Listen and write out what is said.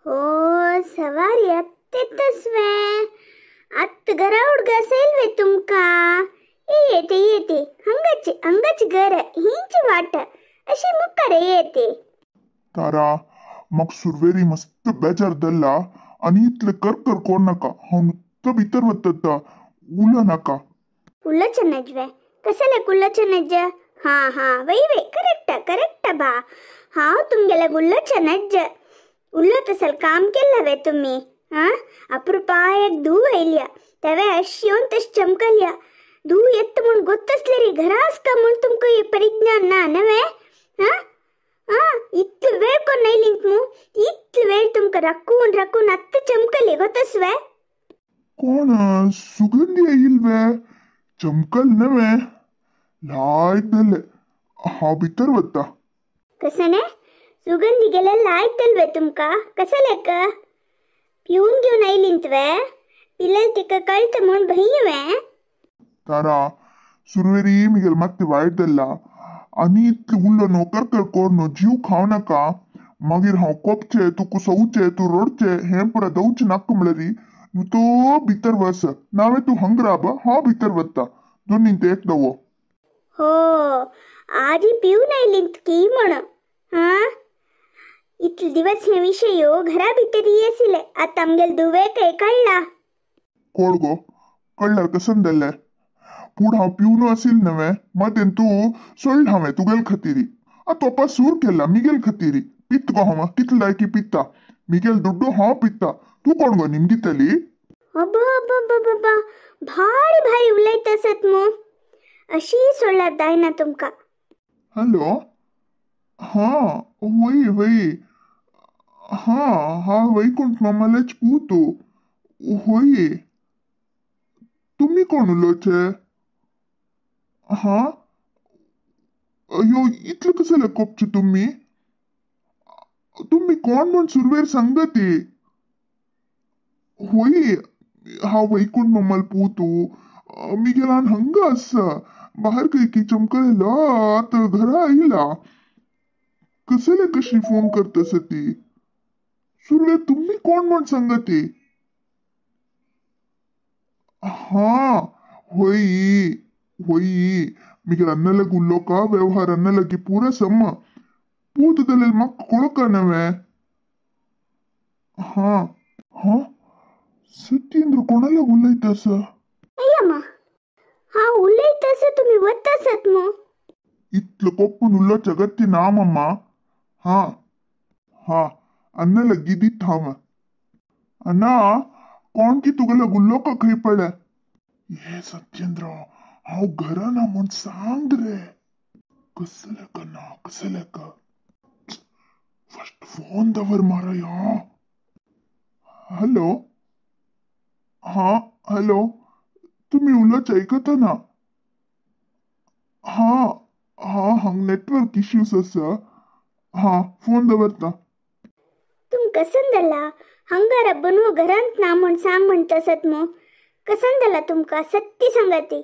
हो सवारी आत्तेच वे आत्त घरा हुಡ್ಗ सेल्वे तुमका येते येते हंगाची घर हिंची वाट अशी मुक्कारे येते तारा मग सुरवेरी मस्त बेजार दल्ला आणि इतले कर कोण नका हाव नुत्त भितर वत्तत उला नका कुल्लच नजवे कसले कुल्लच नज्ज हा वै करेक्ट बा हाव तुमगेला गुल्लच नज्ज उल्लत असल काम केलं तुम्ही हा अप्रूपा एक धू व्हायल्या तवे अशी येऊन तश चमकल्या धू येत म्हणून गोत्तसले रे घरास का म्हणून तुमक हे परिज्ञान ना नवे हा हा इतल वेळ कोण नाही लिंक मु इतल वेळ तुमक राखून अत्त चमकले गोतसवे कोण सुगंधी इल्वे चमकल नवे लायक दल्ले हाव भितर वत्ता कसने सुगंधी गेलेला आಯ್ತಲ್ವೇ तुमका कसलेक पिऊन घेऊन आयलिंतवे पिల్లल तिक कळत म्हणून भयवे तारा सुरवेरी मिगेल ಮತ್ತೆ वायदल्ला आणि इतले उल्लो नो कर कोरनो जीव खाव नका मागीर हांव कोपचे तुका सवचे तू रोडचे हे पुरा दवचे नाका म्हणल्यारी नु तो भितर वस नावे तू हंगराब हांव भितर वत्ता दोन्ही ते एक दवो हो आजी पिऊन आयलिंत की म्हण हा इतले दिवस हे विषय घरा भितर येसिले आता आमगेल दुवे काय कळला कोड गो कळल्यार कसन दल्ले पूण हांव पिवनो असील नवे मदेन तू सोडल हांवें तुगेल खातीरी तोपा सूर केला मिगेल खातीरी पित्त गो हांव कितले लायकी पित्ता मिगेल दुड्डू हांव पित्ता तू कोण गो निमगितली अब्बा भारी उलयत आसत मो अशी सोडल्यार जायना तुमका हॅलो हा वय हा वैकुंठ मामालेच पूतो होय तुम्ही कोण उलोचे हा अयो इतले कसले कोपचे तुम्ही कोण म्हण सुरवेर सांगती होय हा वैकुंठ मामाल पूतो मी गेला हंग असा बाहेर काही चमकलेला आता घरा आईला कसले कशी फोन करतस ती सुरवे तुम्ही कोण म्हण सांगती हा होई मिगे अन्नलग उल्लोका व्यवहार अन्नलगी पूरा सम पूतदले मक कोळಕ नवे हा सत्येंद्र कोणाला उलयतस अय्यम्मा हा उलयतस तुम्ही वत्तसत मो इतलं कोप्पून उल्लो जगत्ती नामम्मा हा अन्नला गिदीत थांब अन्ना कोण की तुगला गुल्लो का खै पडे ये सत्येंद्र हाव घरा ना म्हण सांग रे कसले का फर्स्ट फोन दवर मारा या हॅलो हॅलो तुम्ही उल्लोच ऐकता ना हंग नेटवर्क इश्यूज असा फोन दवरता तुम कसंदला हंगार बनवू घरांत ना म्हण सांग म्हणतसत मो कसंदला तुमका सत्ती सांगते